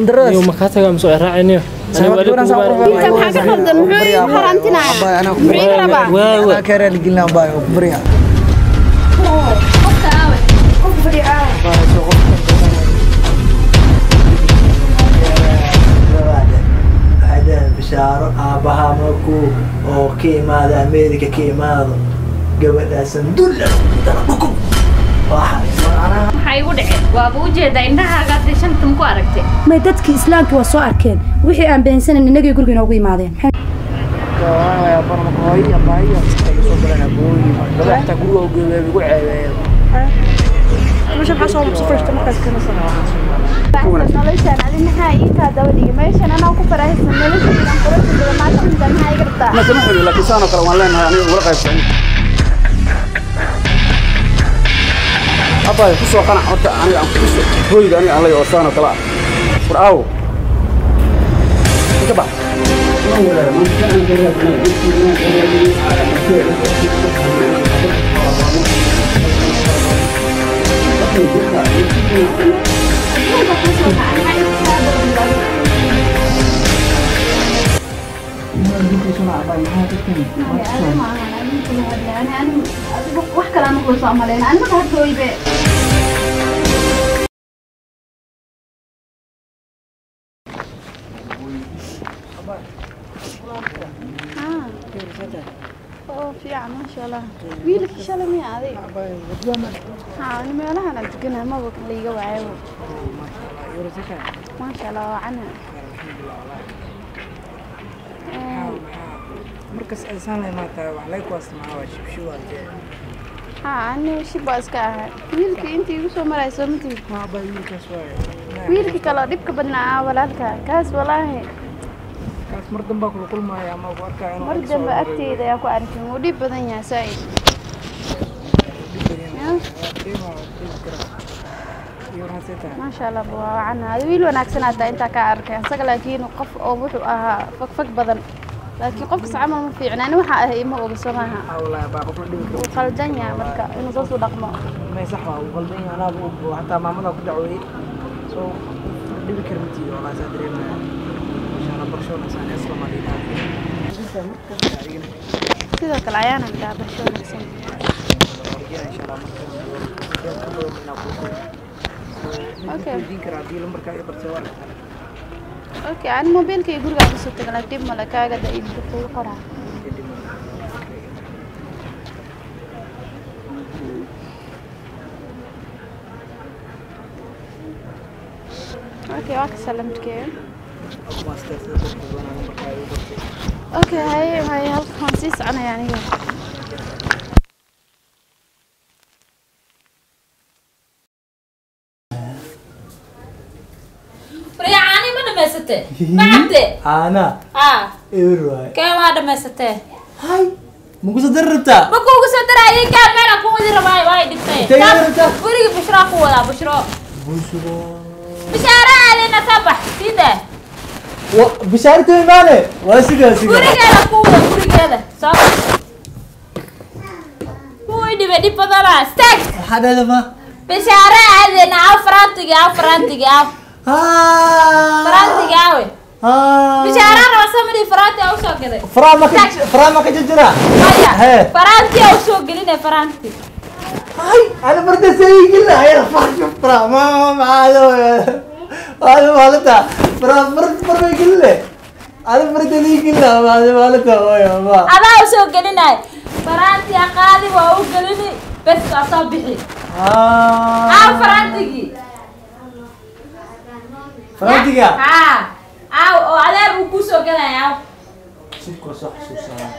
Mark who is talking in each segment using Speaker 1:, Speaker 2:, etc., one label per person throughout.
Speaker 1: درس يوم كاتجا مسوي راعيني أنا
Speaker 2: حاجة خلدنا محي حرامتنا
Speaker 1: أنا كره اللي قلنا باي بريا هذا بشار أباها مكو أو كيما هذا أمريكا كيما هذا قبل سندول تربكم
Speaker 3: maxay u dhaceen waaba u jeedaa indhahaaga hadda shanta ku aragtay
Speaker 4: ma dadka islaamka waa soo arkeen wixii aan beensanan inagay guriga inoogu yimaadeen
Speaker 5: أبا يخصوا قناع أنت أنا عم تخصوا هوي أنا الله يوصانا طلع فرعو كبا
Speaker 3: wax kale aan ku soo maleyn aan ma hadooybe في ما شاء الله ويلك إن شاء الله مية هذه أنا ما لها أنا تقولها ما بقول لي جوا ما شاء الله عنها
Speaker 1: مركز إنسان ما تابع عليك واسمع وشوف شو
Speaker 3: أنا وش باسكها ويلك أنت وشو مرة سمتي
Speaker 1: ما بيويلك شوية
Speaker 3: ويلك كلا ربك بدنا ولادك كاس والله
Speaker 1: كاس مردم باكل كل ما يا ما بارك
Speaker 3: مردم بأكتي إذا يكون عارفين ودي بدنا سعيد ما شاء الله بوا عنها ويل وناكسنا أنت كأركان سجلكين وقف أو بحوا فك بدن لكن قف عمل ما في عنان وحقه إما وبسمها.
Speaker 1: والله باقف
Speaker 3: وقلدني مركا إنه صوص ودقمة.
Speaker 1: ما يصحوا وقلدني أنا وحتى ما مضى كده عوي. سو اللي بكرمتي والله صدري ما عشان برشلونة سان أصلا ما لي
Speaker 3: كذا كالعيانة بتاع برشلونة سان.
Speaker 1: أوكي.
Speaker 3: اوكي عن موبايلك يقول قاعد يصوت على تيم ولا كاغا دا يدخل قرا اوكي واك سلمتك اوكي هاي هل 50 انا يعني
Speaker 1: أنا إيروي
Speaker 3: كم هذا مسته
Speaker 1: هاي مقصد دربته
Speaker 3: مقصد درا كم أنا كودي رباي واي دكتور بري بشرا ولا بشرا بشارة علينا صباح كده
Speaker 1: بشارة ماله واسيقه
Speaker 3: بري كذا كودا بري كذا صح هو دي بدي بدلا ستك
Speaker 1: هذا ما
Speaker 3: بشارة علينا فرانتي فرانتي قاوي بشارة رسمني فرانتي أو شو كذا
Speaker 1: فران ما كجرا
Speaker 3: فرانتي أو شو قلنا فرانتي
Speaker 1: هاي أنا برد سيء قلنا هاي فران ما هذا مالته فران برد قلنا أنا برد سيء قلنا هذا مالته يا ما
Speaker 3: هذا أو شو قلنا فرانتي أقالي وأو قلني بس أصبحي فرانتي
Speaker 1: فرانتيكا
Speaker 3: أو على ركوسه كذا يا
Speaker 1: شكرا صح سوسا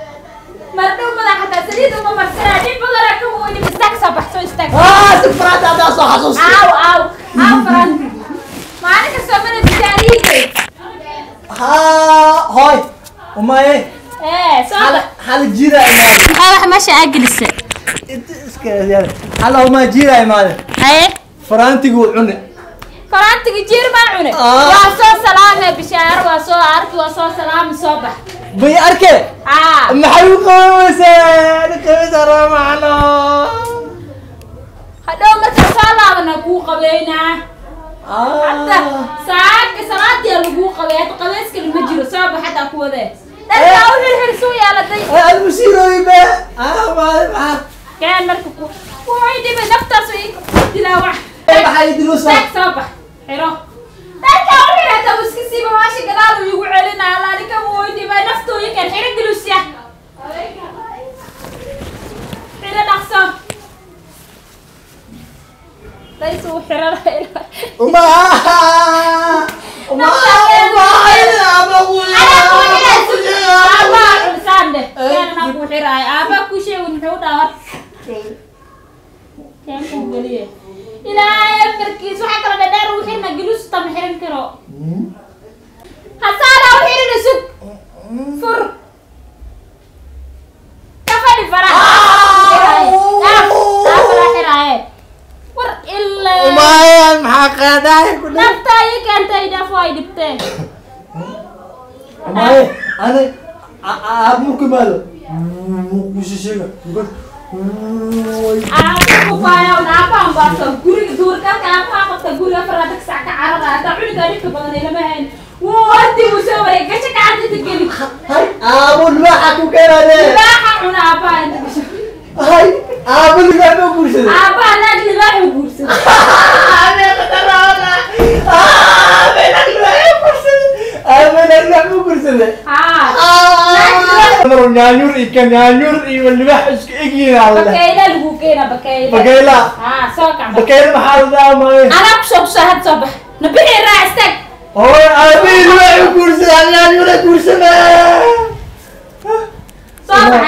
Speaker 3: مردوم ما حتى سريد وما مرسنا دي بدرك هو اللي مستكسب بحثوا يستكسب
Speaker 1: سفرات هذا صح سوسا
Speaker 3: أو فرانتي ما أنا كسبنا بتاريخي
Speaker 1: هاي وما إيه
Speaker 3: صح
Speaker 1: حال جيرة إيمان
Speaker 3: هذا ماشي أجلس
Speaker 1: أنت إسكال يعني حال وما جيرة إيمان فرانتيكا وعنة
Speaker 3: فرانتي جير ما عونه واسو سلام بشار واسو عرف واسو سلام صباح
Speaker 1: بي أركي محيو قوسة نكمل معنا
Speaker 3: هذا ما تصلى من أبوك بينا
Speaker 6: حتى ساعات صلاة يلقوا قويات قويس كل مجرى صعب حتى أقوى ذا لا أقول الحرسوي على ذي
Speaker 1: المسيرة يبقى ما
Speaker 6: كان مركبه وعيدي بنفطر سوي تلاوع
Speaker 1: حيدي الوسط
Speaker 6: صباح حلو تركا وحنا تبص كسيبه ماشي قالوا يقول علينا على ركب وعيدي بنفطر يكن حين جلوسيا حين نقصه ليسوا حرارة
Speaker 1: وما
Speaker 6: أنا أقول حراي أبا كوشي ونحودا كان كوغليه إلى يمركز وحكى لنا دار وحنا جلوس طم حرم كرو حصانا وحنا نسوق فر كفاني فرح حراي ور إلا
Speaker 1: وما محققة
Speaker 6: نفتاي كان تيدا فايد بتاعي
Speaker 1: وما أنا أبوك ماله مش شيء يقول
Speaker 6: aku bayar apa bahasa gurih dur kan apa kata gurih peradak sak arah ada udah tadi kebangan elemen wah di musuh mereka cekak itu gini
Speaker 1: hai abun lah aku kira deh
Speaker 6: lah aku apa itu
Speaker 1: hai abun juga mau kursus
Speaker 6: apa lagi lah kursus
Speaker 1: ada kata orang benar mau kursus Terus nyanyur ikan nyanyur ikan lebah iki Allah.
Speaker 6: Bakaila lugukena bakaila.
Speaker 1: Bakaila.
Speaker 6: Soka.
Speaker 1: Bakaila mahal dah mai.
Speaker 6: Anak sob sahat sobah. Nabi rastek.
Speaker 1: Oh, abi lebah kursi nyanyur kursi na.
Speaker 6: Soba.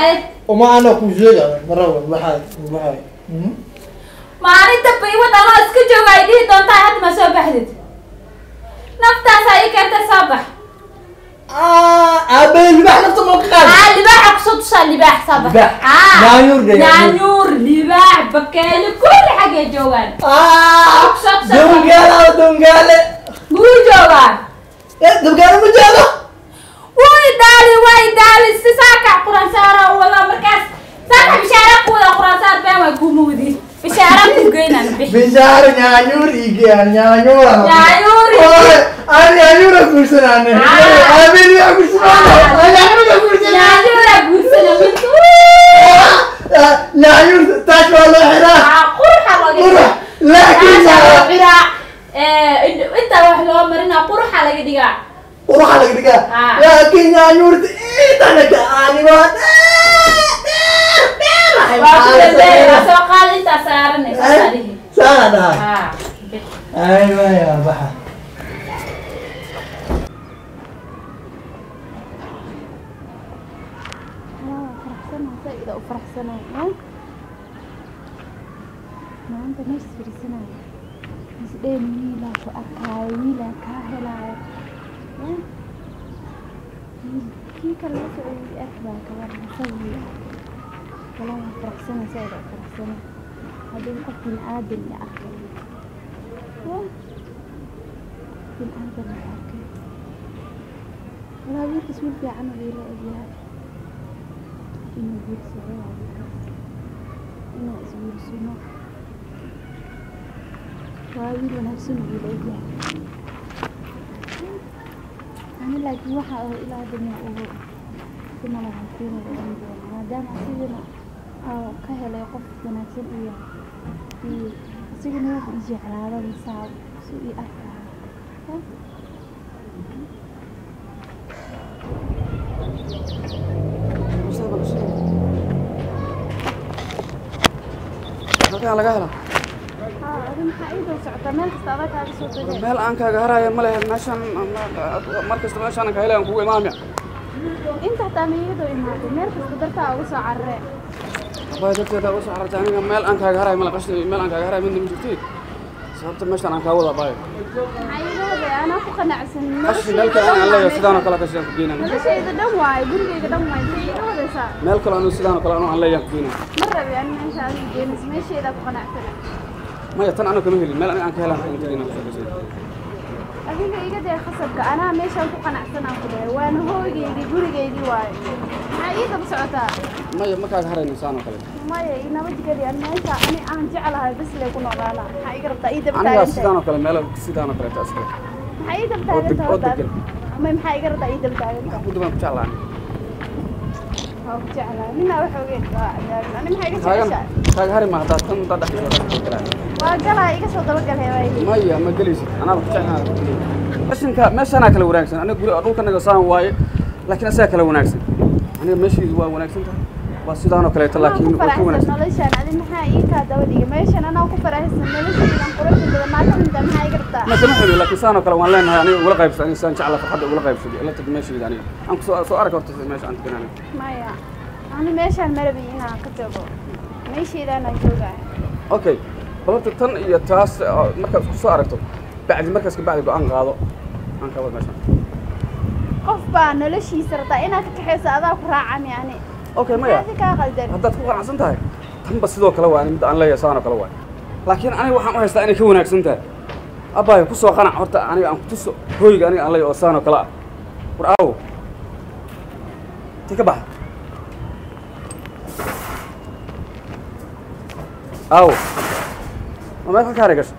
Speaker 1: Oma anak kursi dah. Marah mahal.
Speaker 6: Mari tapi wa tala isku joga ini tonta hat masobah dit. Nafta saya kata sobah.
Speaker 1: Abi lebah nafsu makan.
Speaker 6: lebah أقصد اللباح صباح
Speaker 1: نانيور ده
Speaker 6: نانيور لباح بكال كل حاجة جوان أقصد
Speaker 1: دونجالة دونجالة
Speaker 6: مو جوان
Speaker 1: دونجالة مو جوان
Speaker 6: واي دالي ساكع قرآن سارة والله مركز ساكع بشارة ولا قرآن سارة بيا ما يقوموا دي بشارة بقينا
Speaker 1: بشارة نانيور إيجي نانيور أنا نانيور أقول سنة أنا أبي أقول سنة نانيور أقول سنة نانيور تاش والله حرا
Speaker 6: قرحة
Speaker 1: لكن
Speaker 6: أنت واحد لو مرنا قرحة لقى دقا
Speaker 1: قرحة لقى دقا لكن نانيور إيه أنا كأني ما
Speaker 6: قال أنت سارني
Speaker 1: سارة أيوة يا بحر
Speaker 3: فرحسنا ما أنت نفس في السنة مسدين ميلا وأكاي ميلا كاهلا كي كان مسوي أكبر كمان مسوي والله فرحسنا سيدة فرحسنا هذا الأكل عادل يا أخي بالعادل يا أخي والله بيك اسمه في عنه غير أبيات إنه بيرسل إنه بيرسل وايد ونفسه بيلاقيها أنا لكن واحد إلى الدنيا أوه كنا نعرفين ما دام أسيرنا أو كهلا يقف ونفسه وياه في أسيرنا يجي على هذا الصعب سوي أكثر
Speaker 5: halkaan laga hela meel aan kaaga harayo ma lehe meeshan markasta meeshaan ka helay aan kugu imaamaya
Speaker 3: inta taa meeyado imaado meel kasta darta ugu soo carree
Speaker 5: abay dadkeeda ugu soo carree aniga meel aan kaaga harayo ma qashti meel aan kaaga harayo midna ma jirtid sababta meeshan aan ka wada abay
Speaker 3: ayada ana ku qanacsan
Speaker 5: qashti meel kale aan leeyahay sidaan kala qashti aan ku geenana
Speaker 3: qashayda dhan waay gurigeyga dhan waay sidoodeesa
Speaker 5: meel kale aan sidaan kala aan leeyahay ku geenana
Speaker 3: marrab yani meesha aan geenis meeshayda ku qanacsan
Speaker 5: ما يتن أنا كمهلي ما أنا كهلا أنت جينا
Speaker 3: adiga iga day khasabka anaa meeshaan ku qanacsanaan ku dhahay waana hooygeydii gurigeydii waaye maxaa ii daba socotaa
Speaker 5: maya ma kaaga harayna saan oo kale
Speaker 3: maya inaba jigadi aan meesha ani aan jeclahay bas lee ku noolaana maxaa iga rabtaa ii daba
Speaker 5: anigaa
Speaker 3: taagantahay
Speaker 5: sidaan oo kale meel sidaan oo kale taas kale
Speaker 3: maxaa ii daba taagantahay
Speaker 5: oo degan
Speaker 3: may maxaa iga rabtaa ii daba taagantahay
Speaker 5: ku dibaan ku jeclaan
Speaker 3: waa ku jeclahay ninaa wax ogeed waa cadaalad ani maxaa iga jeceshahay
Speaker 5: kaaga hari ma haddaad tan haddaad dhexdooda
Speaker 3: waa galaa iga soo dabagal heewaaydi
Speaker 5: maya ma gelaysid anaa ku jeclaan qashinka meeshaanaa kala wanaagsan aniga guri dhulkanaga saan waaye laakiin asagaa kala wanaagsan aniga meeshiidu waa wanaagsan tahay waa sidaan oo kaleeto laakiin waa ka wanaagsan
Speaker 3: noloshaan adi maxaa ii kaa daba dhigay meeshan anaa ku faraxsan noloshaydan quruxda badan maa ka minta maxaa iga rabtaa
Speaker 5: ma sama xuli laakiin saan oo kale waan leenahay aniga ugula qaybsado aniga saan jecla farxadda ugula qaybsado ila tag meeshayda aniga aan soo arag horta meesha aan degan aniga
Speaker 3: maya ani meeshaan marabi inaan ka tago meeshaydaanaan joogaa
Speaker 5: okay bal horta tan iyo taas markaad isku soo aragto bacdi markaas ka bacdi go-aan qaado aan ka wad meeshaan
Speaker 3: qof baa noloshiisa rabtaa inaad ka kaxayso adaa ku raacani ani
Speaker 5: okay maya
Speaker 3: maxaad kaa qaldan
Speaker 5: haddaad ku qanacsan tahay tanba sidoo kale waa mid aan leeyahay saan oo kale waay laakiin aniga waxaan u haystaa inay ka wanaagsan tahay abbaayo ku soo qanac horta aniga aan ku tuso hooyga aniga aan leeyahay oo saan oo kale ah war aawo tii ka baxa aawo ma meel halkaa gasho